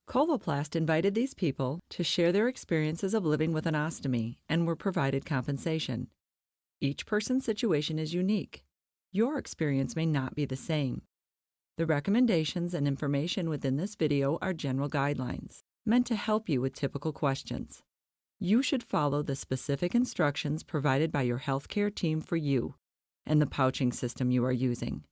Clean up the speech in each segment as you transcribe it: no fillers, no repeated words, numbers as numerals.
Coloplast invited these people to share their experiences of living with an ostomy and were provided compensation. Each person's situation is unique. Your experience may not be the same. The recommendations and information within this video are general guidelines, meant to help you with typical questions. You should follow the specific instructions provided by your healthcare team for you and the pouching system you are using.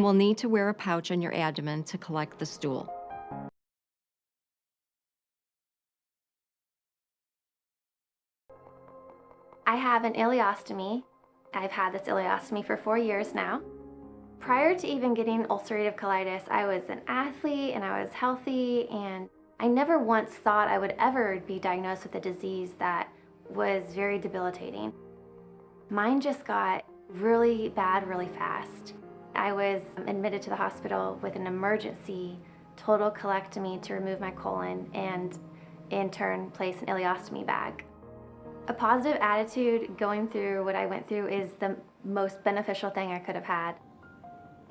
will need to wear a pouch on your abdomen to collect the stool. I have an ileostomy. I've had this ileostomy for 4 years now. Prior to even getting ulcerative colitis, I was an athlete and I was healthy, and I never once thought I would ever be diagnosed with a disease that was very debilitating. Mine just got really bad really fast. I was admitted to the hospital with an emergency total colectomy to remove my colon and in turn place an ileostomy bag. A positive attitude going through what I went through is the most beneficial thing I could have had.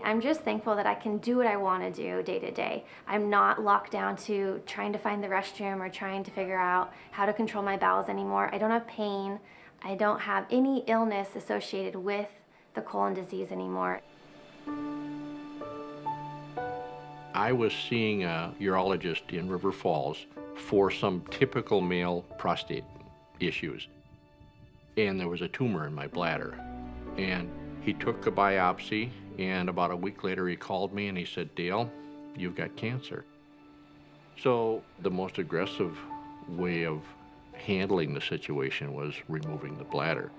I'm just thankful that I can do what I want to do day to day. I'm not locked down to trying to find the restroom or trying to figure out how to control my bowels anymore. I don't have pain. I don't have any illness associated with the colon disease anymore. I was seeing a urologist in River Falls for some typical male prostate issues. And there was a tumor in my bladder. And he took a biopsy, and about a week later he called me and he said, "Dale, you've got cancer." So the most aggressive way of handling the situation was removing the bladder.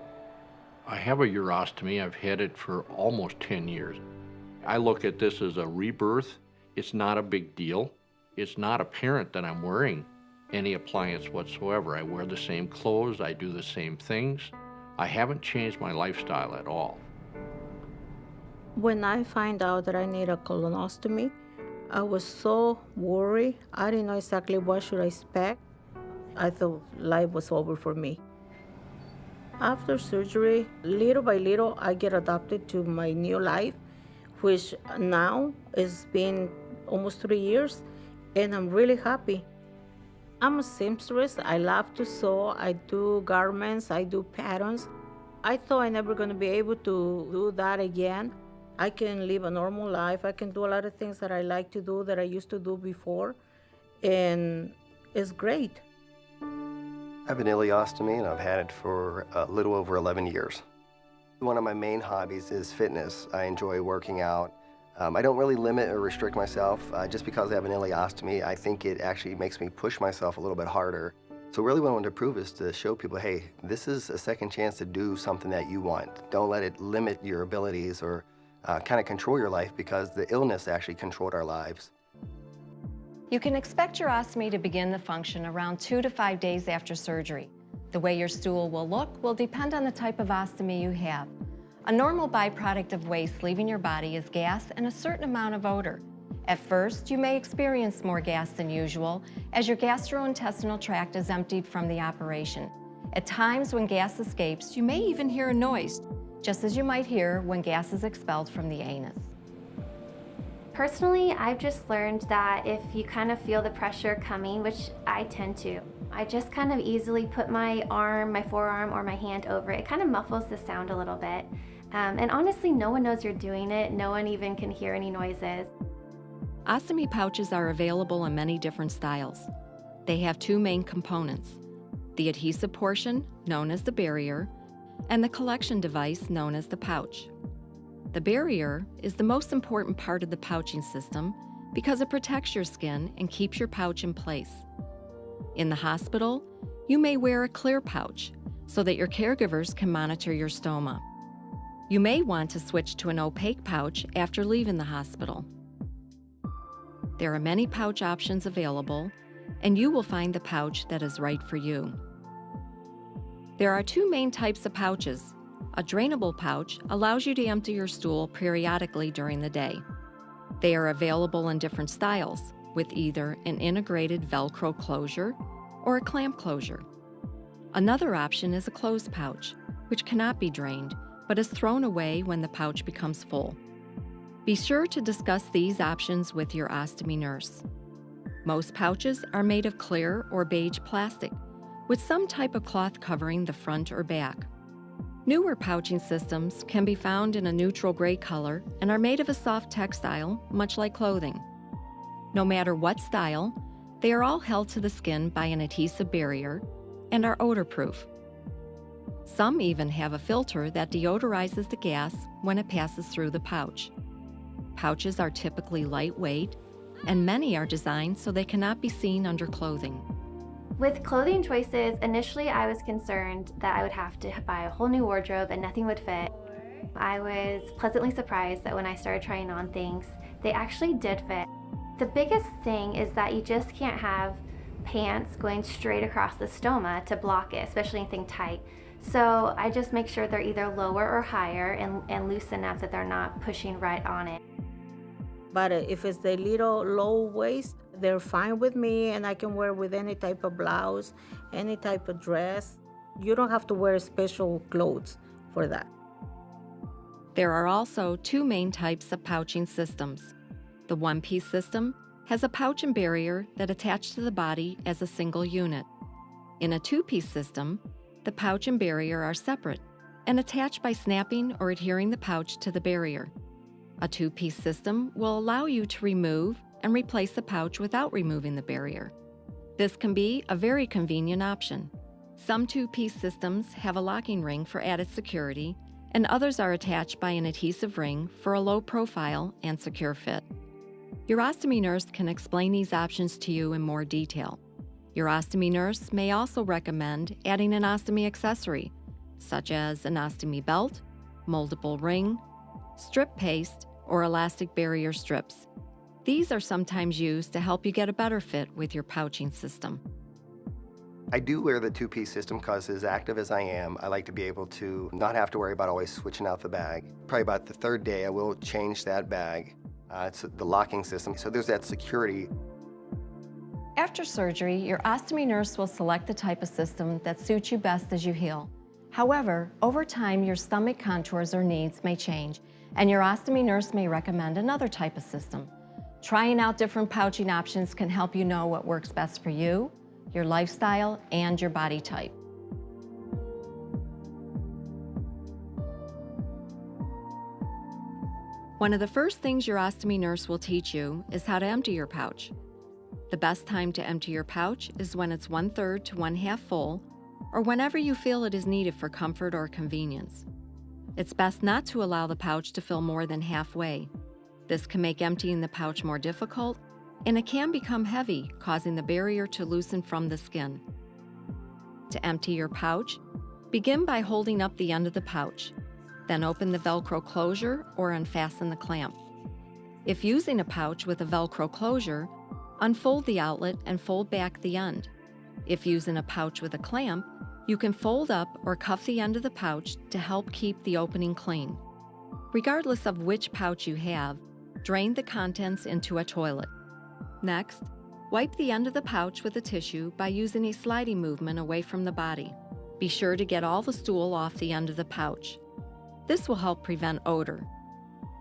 I have a urostomy. I've had it for almost 10 years. I look at this as a rebirth. It's not a big deal. It's not apparent that I'm wearing any appliance whatsoever. I wear the same clothes, I do the same things. I haven't changed my lifestyle at all. When I find out that I need a colonostomy, I was so worried. I didn't know exactly what should I expect. I thought life was over for me. After surgery, little by little, I get adapted to my new life, which now has been almost 3 years, and I'm really happy. I'm a seamstress. I love to sew. I do garments. I do patterns. I thought I'm never going to be able to do that again. I can live a normal life. I can do a lot of things that I like to do that I used to do before, and it's great. I have an ileostomy, and I've had it for a little over 11 years. One of my main hobbies is fitness. I enjoy working out. I don't really limit or restrict myself. Just because I have an ileostomy, I think it actually makes me push myself a little bit harder. So really what I want to prove is to show people, hey, this is a second chance to do something that you want. Don't let it limit your abilities or kind of control your life, because the illness actually controlled our lives. You can expect your ostomy to begin the function around 2 to 5 days after surgery. The way your stool will look will depend on the type of ostomy you have. A normal byproduct of waste leaving your body is gas and a certain amount of odor. At first, you may experience more gas than usual as your gastrointestinal tract is emptied from the operation. At times when gas escapes, you may even hear a noise, just as you might hear when gas is expelled from the anus. Personally, I've just learned that if you kind of feel the pressure coming, which I tend to, I just kind of easily put my arm, my forearm, or my hand over it. It kind of muffles the sound a little bit. And honestly, no one knows you're doing it. No one even can hear any noises. Ostomy pouches are available in many different styles. They have 2 main components: the adhesive portion, known as the barrier, and the collection device, known as the pouch. The barrier is the most important part of the pouching system because it protects your skin and keeps your pouch in place. In the hospital, you may wear a clear pouch so that your caregivers can monitor your stoma. You may want to switch to an opaque pouch after leaving the hospital. There are many pouch options available, and you will find the pouch that is right for you. There are 2 main types of pouches. A drainable pouch allows you to empty your stool periodically during the day. They are available in different styles, with either an integrated Velcro closure or a clamp closure. Another option is a closed pouch, which cannot be drained, but is thrown away when the pouch becomes full. Be sure to discuss these options with your ostomy nurse. Most pouches are made of clear or beige plastic, with some type of cloth covering the front or back. Newer pouching systems can be found in a neutral gray color and are made of a soft textile, much like clothing. No matter what style, they are all held to the skin by an adhesive barrier and are odor-proof. Some even have a filter that deodorizes the gas when it passes through the pouch. Pouches are typically lightweight, and many are designed so they cannot be seen under clothing. With clothing choices, initially I was concerned that I would have to buy a whole new wardrobe and nothing would fit. I was pleasantly surprised that when I started trying on things, they actually did fit. The biggest thing is that you just can't have pants going straight across the stoma to block it, especially anything tight. So I just make sure they're either lower or higher and loose enough that they're not pushing right on it. But if it's the little low waist, they're fine with me, and I can wear with any type of blouse, any type of dress. You don't have to wear special clothes for that. There are also two main types of pouching systems. The one-piece system has a pouch and barrier that attach to the body as a single unit. In a two-piece system, the pouch and barrier are separate and attached by snapping or adhering the pouch to the barrier. A two-piece system will allow you to remove and replace the pouch without removing the barrier. This can be a very convenient option. Some two-piece systems have a locking ring for added security, and others are attached by an adhesive ring for a low profile and secure fit. Your ostomy nurse can explain these options to you in more detail. Your ostomy nurse may also recommend adding an ostomy accessory, such as an ostomy belt, moldable ring, strip paste, or elastic barrier strips. These are sometimes used to help you get a better fit with your pouching system. I do wear the two-piece system because as active as I am, I like to be able to not have to worry about always switching out the bag. Probably about the third day, I will change that bag. It's the locking system, so there's that security. After surgery, your ostomy nurse will select the type of system that suits you best as you heal. However, over time, your stomach contours or needs may change, and your ostomy nurse may recommend another type of system. Trying out different pouching options can help you know what works best for you, your lifestyle, and your body type. One of the first things your ostomy nurse will teach you is how to empty your pouch. The best time to empty your pouch is when it's 1/3 to 1/2 full, or whenever you feel it is needed for comfort or convenience. It's best not to allow the pouch to fill more than halfway. This can make emptying the pouch more difficult, and it can become heavy, causing the barrier to loosen from the skin. To empty your pouch, begin by holding up the end of the pouch. Then open the Velcro closure or unfasten the clamp. If using a pouch with a Velcro closure, unfold the outlet and fold back the end. If using a pouch with a clamp, you can fold up or cuff the end of the pouch to help keep the opening clean. Regardless of which pouch you have, drain the contents into a toilet. Next, wipe the end of the pouch with a tissue by using a sliding movement away from the body. Be sure to get all the stool off the end of the pouch. This will help prevent odor.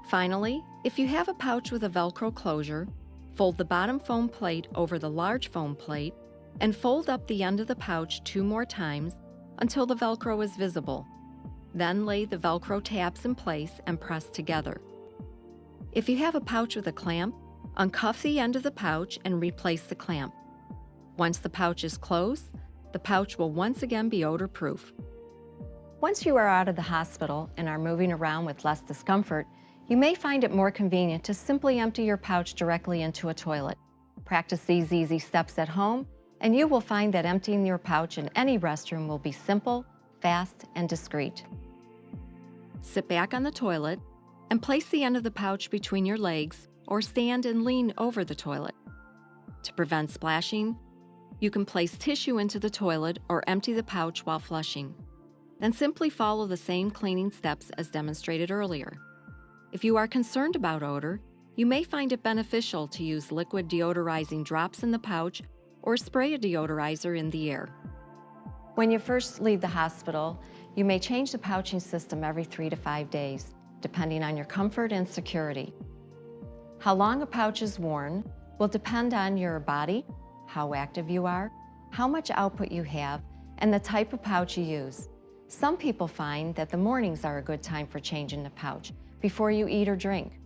Finally, if you have a pouch with a Velcro closure, fold the bottom foam plate over the large foam plate and fold up the end of the pouch 2 more times until the Velcro is visible. Then lay the Velcro tabs in place and press together. If you have a pouch with a clamp, uncuff the end of the pouch and replace the clamp. Once the pouch is closed, the pouch will once again be odor-proof. Once you are out of the hospital and are moving around with less discomfort, you may find it more convenient to simply empty your pouch directly into a toilet. Practice these easy steps at home, and you will find that emptying your pouch in any restroom will be simple, fast, and discreet. Sit back on the toilet and place the end of the pouch between your legs or stand and lean over the toilet. To prevent splashing, you can place tissue into the toilet or empty the pouch while flushing. Then simply follow the same cleaning steps as demonstrated earlier. If you are concerned about odor, you may find it beneficial to use liquid deodorizing drops in the pouch or spray a deodorizer in the air. When you first leave the hospital, you may change the pouching system every 3 to 5 days, depending on your comfort and security. How long a pouch is worn will depend on your body, how active you are, how much output you have, and the type of pouch you use. Some people find that the mornings are a good time for changing the pouch before you eat or drink.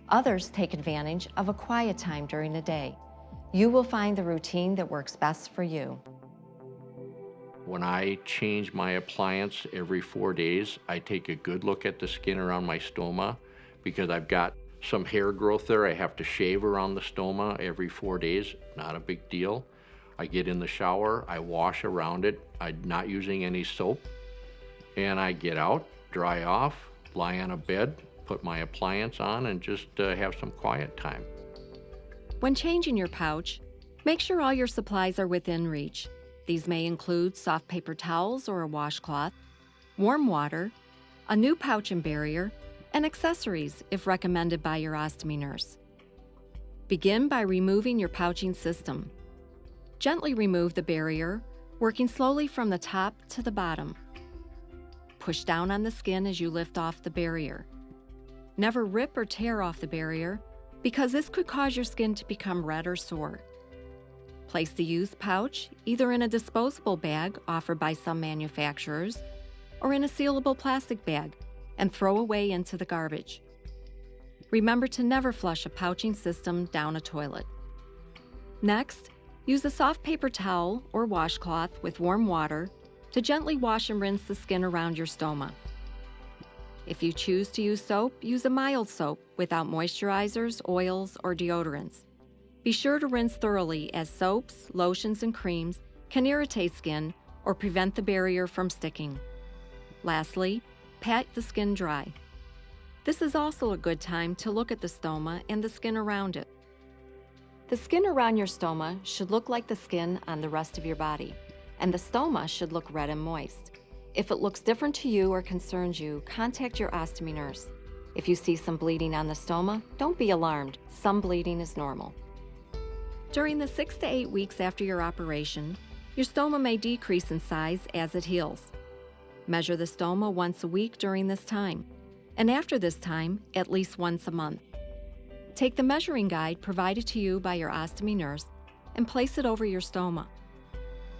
Others take advantage of a quiet time during the day. You will find the routine that works best for you. When I change my appliance every 4 days, I take a good look at the skin around my stoma because I've got some hair growth there. I have to shave around the stoma every 4 days, not a big deal. I get in the shower, I wash around it, I'm not using any soap, and I get out, dry off, lie on a bed, put my appliance on, and just have some quiet time. When changing your pouch, make sure all your supplies are within reach. These may include soft paper towels or a washcloth, warm water, a new pouch and barrier, and accessories if recommended by your ostomy nurse. Begin by removing your pouching system. Gently remove the barrier, working slowly from the top to the bottom. Push down on the skin as you lift off the barrier. Never rip or tear off the barrier, because this could cause your skin to become red or sore. Place the used pouch either in a disposable bag offered by some manufacturers or in a sealable plastic bag and throw away into the garbage. Remember to never flush a pouching system down a toilet. Next, use a soft paper towel or washcloth with warm water to gently wash and rinse the skin around your stoma. If you choose to use soap, use a mild soap without moisturizers, oils, or deodorants. Be sure to rinse thoroughly, as soaps, lotions, and creams can irritate skin or prevent the barrier from sticking. Lastly, pat the skin dry. This is also a good time to look at the stoma and the skin around it. The skin around your stoma should look like the skin on the rest of your body, and the stoma should look red and moist. If it looks different to you or concerns you, contact your ostomy nurse. If you see some bleeding on the stoma, don't be alarmed. Some bleeding is normal. During the 6 to 8 weeks after your operation, your stoma may decrease in size as it heals. Measure the stoma once a week during this time, and after this time, at least once a month. Take the measuring guide provided to you by your ostomy nurse and place it over your stoma.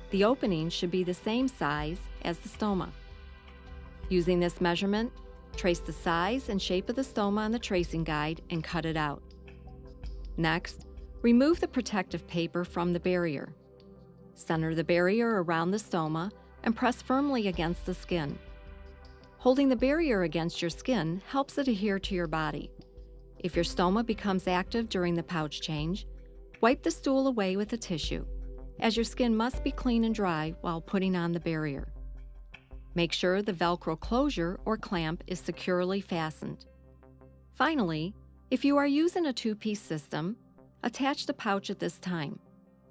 The opening should be the same size as the stoma. Using this measurement, trace the size and shape of the stoma on the tracing guide and cut it out. Next, remove the protective paper from the barrier. Center the barrier around the stoma and press firmly against the skin. Holding the barrier against your skin helps it adhere to your body. If your stoma becomes active during the pouch change, wipe the stool away with a tissue, as your skin must be clean and dry while putting on the barrier. Make sure the Velcro closure or clamp is securely fastened. Finally, if you are using a 2-piece system, attach the pouch at this time.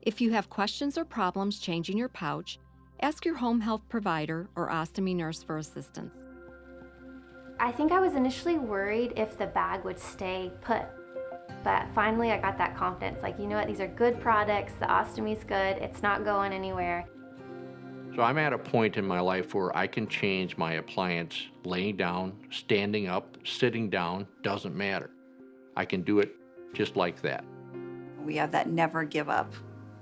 If you have questions or problems changing your pouch, ask your home health provider or ostomy nurse for assistance. I think I was initially worried if the bag would stay put, but finally I got that confidence, like, you know what, these are good products, the ostomy's good, it's not going anywhere. So I'm at a point in my life where I can change my appliance laying down, standing up, sitting down, doesn't matter. I can do it just like that. We have that never give up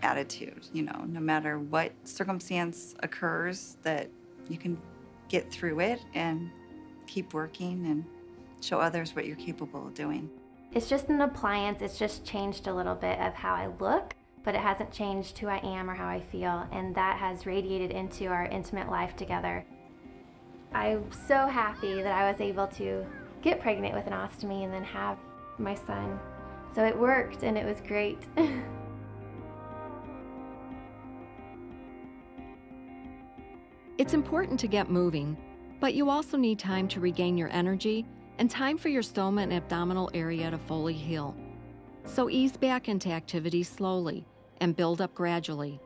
attitude, no matter what circumstance occurs, that you can get through it and keep working and show others what you're capable of doing. It's just an appliance, it's just changed a little bit of how I look, but it hasn't changed who I am or how I feel, and that has radiated into our intimate life together. I'm so happy that I was able to get pregnant with an ostomy and then have my son. So it worked and it was great. It's important to get moving, but you also need time to regain your energy and time for your stoma and abdominal area to fully heal. So ease back into activity slowly and build up gradually.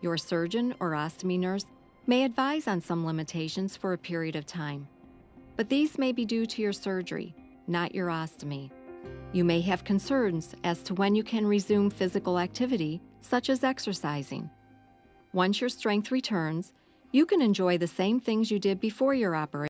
Your surgeon or ostomy nurse may advise on some limitations for a period of time, but these may be due to your surgery, not your ostomy. You may have concerns as to when you can resume physical activity, such as exercising. Once your strength returns, you can enjoy the same things you did before your operation.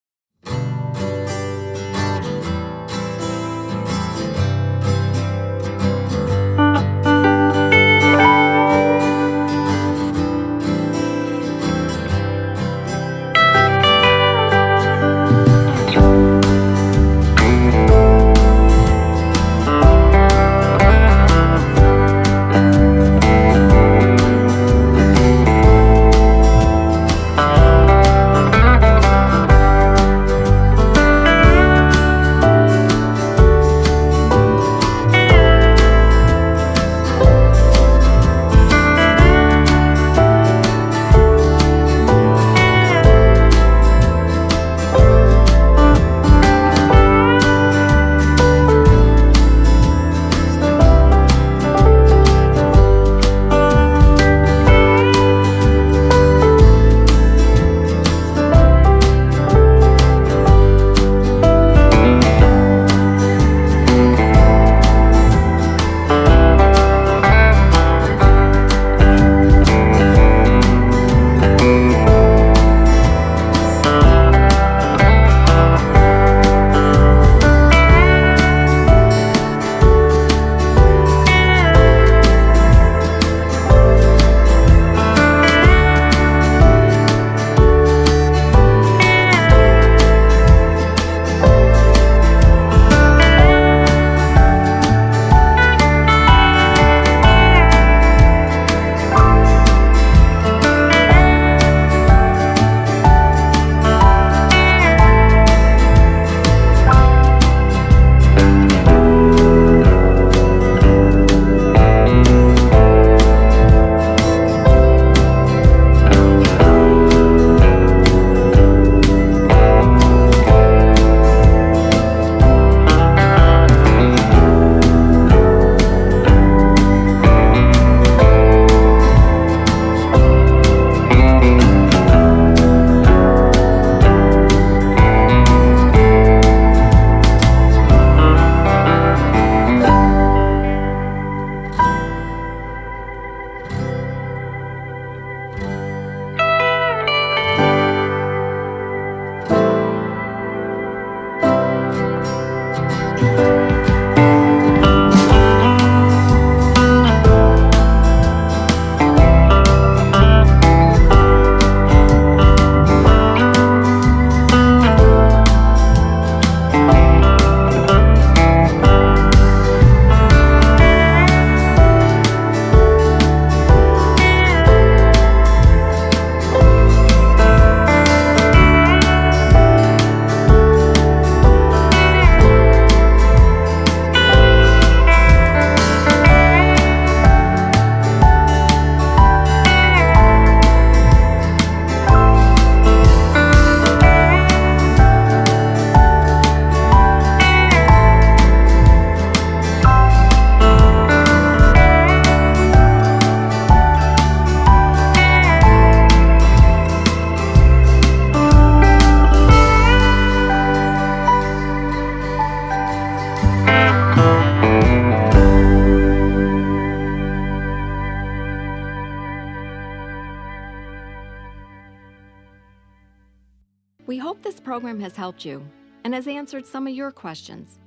program has helped you and has answered some of your questions.